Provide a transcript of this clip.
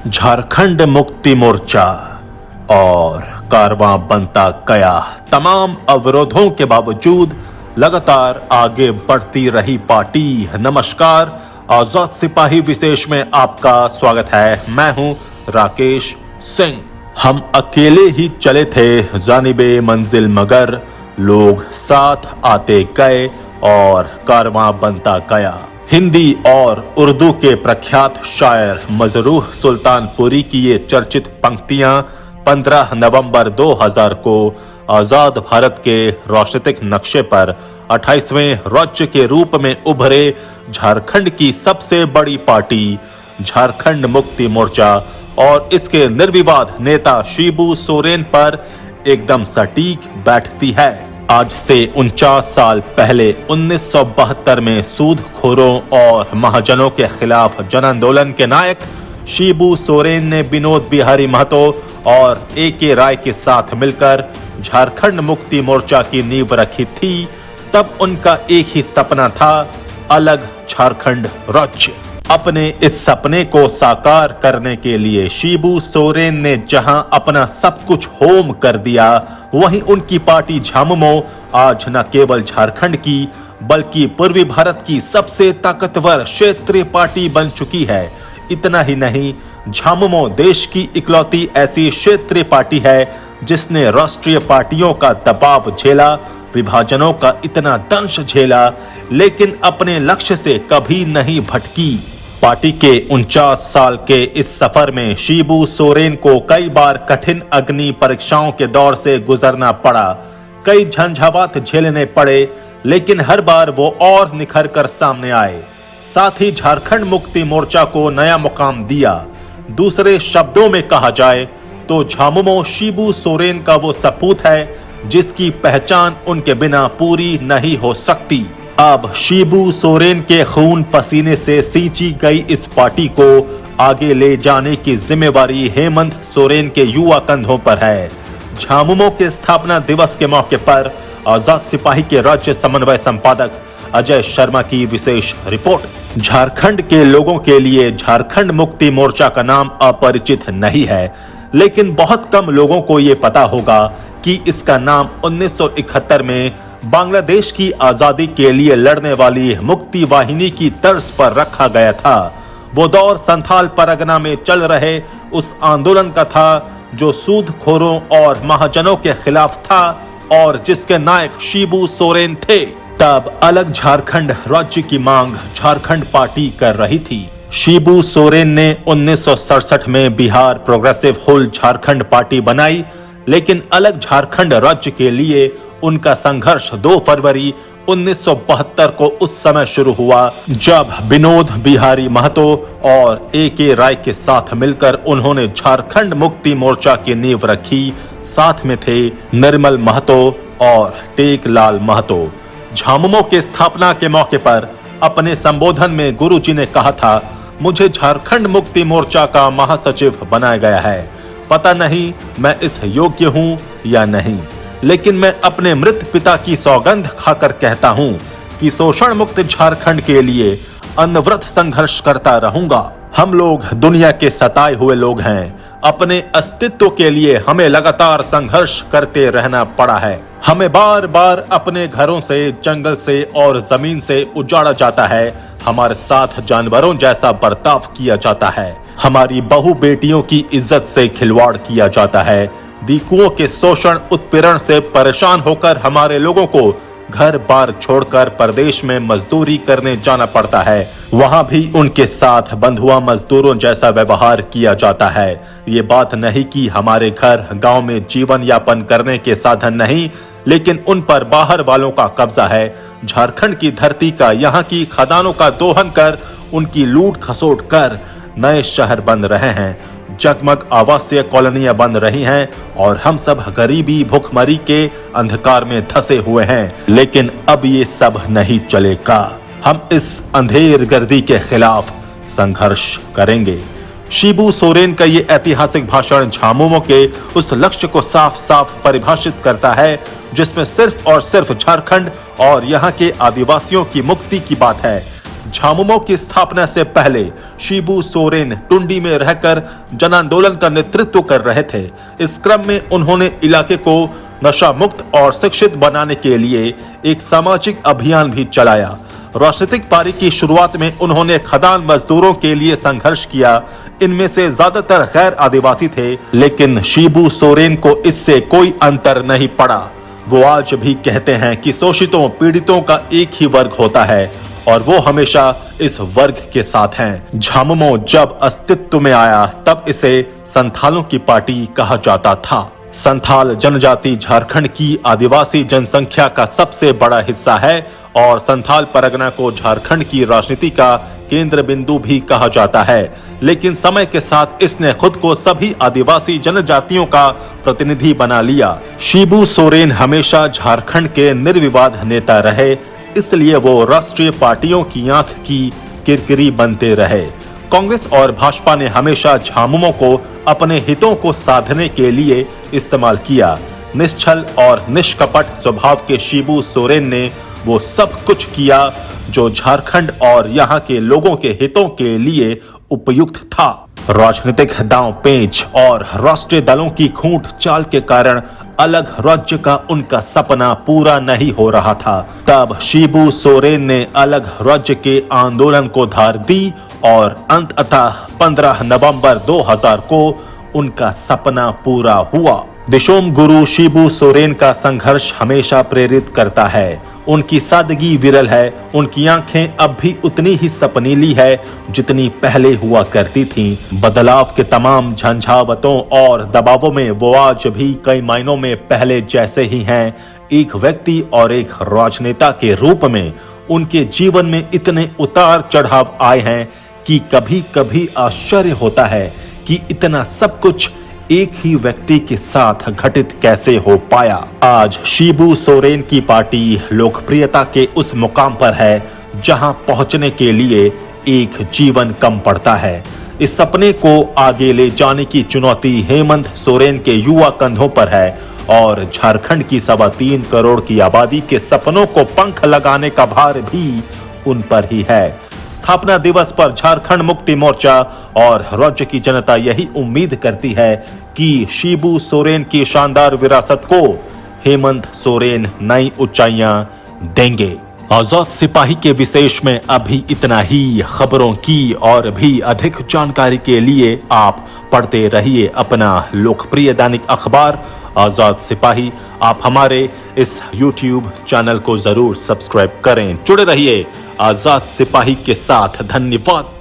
झारखंड मुक्ति मोर्चा और कारवां बनता गया। तमाम अवरोधों के बावजूद लगातार आगे बढ़ती रही पार्टी। नमस्कार, आजाद सिपाही विशेष में आपका स्वागत है। मैं हूं राकेश सिंह। हम अकेले ही चले थे जानिबे मंजिल, मगर लोग साथ आते गए और कारवां बनता गया। हिंदी और उर्दू के प्रख्यात शायर मजरूह सुल्तानपुरी की ये चर्चित पंक्तियां 15 नवंबर 2000 को आजाद भारत के राजनीतिक नक्शे पर 28वें राज्य के रूप में उभरे झारखंड की सबसे बड़ी पार्टी झारखंड मुक्ति मोर्चा और इसके निर्विवाद नेता शिबू सोरेन पर एकदम सटीक बैठती है। आज से 49 साल पहले 1972 में सूदखोरों और महाजनों के खिलाफ जन आंदोलन के नायक शिबू सोरेन ने विनोद बिहारी महतो और ए.के. राय के साथ मिलकर झारखंड मुक्ति मोर्चा की नींव रखी थी। तब उनका एक ही सपना था, अलग झारखंड राज्य। अपने इस सपने को साकार करने के लिए शिबू सोरेन ने जहां अपना सब कुछ होम कर दिया, वहीं उनकी पार्टी झामुमो आज न केवल झारखंड की बल्कि पूर्वी भारत की सबसे ताकतवर क्षेत्रीय पार्टी बन चुकी है। इतना ही नहीं, झामुमो देश की इकलौती ऐसी क्षेत्रीय पार्टी है जिसने राष्ट्रीय पार्टियों का दबाव झेला, विभाजनों का इतना दंश झेला, लेकिन अपने लक्ष्य से कभी नहीं भटकी। पार्टी के 49 साल के इस सफर में शिबू सोरेन को कई बार कठिन अग्नि परीक्षाओं के दौर से गुजरना पड़ा, कई झंझावात झेलने पड़े, लेकिन हर बार वो और निखर कर सामने आए। साथ ही झारखंड मुक्ति मोर्चा को नया मुकाम दिया। दूसरे शब्दों में कहा जाए तो झामुमो शिबू सोरेन का वो सपूत है जिसकी पहचान उनके बिना पूरी नहीं हो सकती। अब शिबू सोरेन के खून पसीने से सींची गई इस पार्टी को आगे ले जाने की जिम्मेवारी हेमंत सोरेन के युवा कंधों पर है। झामुमो के स्थापना दिवस के मौके पर आजाद सिपाही के राज्य समन्वय संपादक अजय शर्मा की विशेष रिपोर्ट। झारखंड के लोगों के लिए झारखंड मुक्ति मोर्चा का नाम अपरिचित नहीं है, लेकिन बहुत कम लोगों को ये पता होगा कि इसका नाम 1971 में बांग्लादेश की आजादी के लिए लड़ने वाली मुक्ति वाहिनी की तर्ज पर रखा गया था। वो दौर संथाल परगना में चल रहे उस आंदोलन का था जो सूदखोरों और महाजनों के खिलाफ था और जिसके नायक शिबू सोरेन थे। तब अलग झारखंड राज्य की मांग झारखंड पार्टी कर रही थी। शिबू सोरेन ने 1967 में बिहार प्रोग्रेसिव हुल झारखंड पार्टी बनाई, लेकिन अलग झारखंड राज्य के लिए उनका संघर्ष 2 फरवरी 1972 को उस समय शुरू हुआ जब विनोद बिहारी महतो और ए.के. राय के साथ मिलकर उन्होंने झारखंड मुक्ति मोर्चा की नींव रखी। साथ में थे निर्मल महतो और टेकलाल महतो। झामुमो के स्थापना के मौके पर अपने संबोधन में गुरुजी ने कहा था, मुझे झारखंड मुक्ति मोर्चा का महासचिव बनाया गया है। पता नहीं मैं इस योग्य हूं या नहीं, लेकिन मैं अपने मृत पिता की सौगंध खाकर कहता हूं कि शोषण मुक्त झारखंड के लिए अनवरत संघर्ष करता रहूंगा। हम लोग दुनिया के सताए हुए लोग हैं। अपने अस्तित्व के लिए हमें लगातार संघर्ष करते रहना पड़ा है। हमें बार बार अपने घरों से, जंगल से और जमीन से उजाड़ा जाता है। हमारे साथ जानवरों जैसा बर्ताव किया जाता है। हमारी बहु बेटियों की इज्जत से खिलवाड़ किया जाता है। दीकुओं के शोषण उत्पीड़न से परेशान होकर हमारे लोगों को घर बार छोड़कर परदेश में मजदूरी करने जाना पड़ता है। वहां भी उनके साथ बंधुआ मजदूरों जैसा व्यवहार किया जाता है। ये बात नहीं कि हमारे घर गांव में जीवन यापन करने के साधन नहीं, लेकिन उन पर बाहर वालों का कब्जा है। झारखंड की धरती का, यहाँ की खदानों का दोहन कर, उनकी लूट खसोट कर नए शहर बन रहे हैं। जगमग आवासीय कॉलोनियां बन रही हैं और हम सब गरीबी भूखमरी के अंधकार में धंसे हुए हैं। लेकिन अब ये सब नहीं चलेगा। हम इस अंधेर गर्दी के खिलाफ संघर्ष करेंगे। शिबू सोरेन का ये ऐतिहासिक भाषण झामुमो के उस लक्ष्य को साफ साफ परिभाषित करता है जिसमें सिर्फ और सिर्फ झारखंड और यहाँ के आदिवासियों की मुक्ति की बात है। झामुमो की स्थापना से पहले शिबू सोरेन टुंडी में रहकर जन आंदोलन का नेतृत्व कर रहे थे। इस क्रम में उन्होंने इलाके को नशा मुक्त और शिक्षित बनाने के लिए एक सामाजिक अभियान भी चलाया। राजनीतिक पारी की शुरुआत में उन्होंने खदान मजदूरों के लिए संघर्ष किया। इनमें से ज्यादातर गैर आदिवासी थे, लेकिन शिबू सोरेन को इससे कोई अंतर नहीं पड़ा। वो आज भी कहते हैं कि शोषितों पीड़ितों का एक ही वर्ग होता है और वो हमेशा इस वर्ग के साथ हैं। झामुमो जब अस्तित्व में आया तब इसे संथालों की पार्टी कहा जाता था। संथाल जनजाति झारखंड की आदिवासी जनसंख्या का सबसे बड़ा हिस्सा है और संथाल परगना को झारखंड की राजनीति का केंद्र बिंदु भी कहा जाता है। लेकिन समय के साथ इसने खुद को सभी आदिवासी जनजातियों का प्रतिनिधि बना लिया। शिबू सोरेन हमेशा झारखंड के निर्विवाद नेता रहे, इसलिए वो राष्ट्रीय पार्टियों की आंख की किरकिरी बनते रहे। कांग्रेस और भाजपा ने हमेशा झामुमो को अपने हितों को साधने के लिए इस्तेमाल किया। निश्चल और निष्कपट स्वभाव के शिबू सोरेन ने वो सब कुछ किया जो झारखंड और यहाँ के लोगों के हितों के लिए उपयुक्त था। राजनीतिक दांव पेंच और राष्ट्रीय दलों की खूंट चाल के कारण अलग राज्य का उनका सपना पूरा नहीं हो रहा था। तब शिबू सोरेन ने अलग राज्य के आंदोलन को धार दी और अंततः 15 नवंबर 2000 को उनका सपना पूरा हुआ। दिशोम गुरु शिबू सोरेन का संघर्ष हमेशा प्रेरित करता है। उनकी सादगी विरल है। उनकी आंखें अब भी उतनी ही सपनीली है जितनी पहले हुआ करती थीं। बदलाव के तमाम झंझावतों और दबावों में वो आज भी कई मायनों में पहले जैसे ही हैं। एक व्यक्ति और एक राजनेता के रूप में उनके जीवन में इतने उतार चढ़ाव आए हैं कि कभी कभी आश्चर्य होता है कि इतना सब कुछ एक ही व्यक्ति के साथ घटित कैसे हो पाया। आज शिबू सोरेन की पार्टी लोकप्रियता के उस मुकाम पर है जहां पहुंचने के लिए एक जीवन कम पड़ता है। इस सपने को आगे ले जाने की चुनौती हेमंत सोरेन के युवा कंधों पर है और झारखंड की 3.25 करोड़ की आबादी के सपनों को पंख लगाने का भार भी उन पर ही है। स्थापना दिवस पर झारखंड मुक्ति मोर्चा और राज्य की जनता यही उम्मीद करती है कि शिबू सोरेन की शानदार विरासत को हेमंत सोरेन नई ऊंचाइयां देंगे। आजाद सिपाही के विशेष में अभी इतना ही। खबरों की और भी अधिक जानकारी के लिए आप पढ़ते रहिए अपना लोकप्रिय दैनिक अखबार आजाद सिपाही। आप हमारे इस YouTube चैनल को जरूर सब्सक्राइब करें। जुड़े रहिए आजाद सिपाही के साथ। धन्यवाद।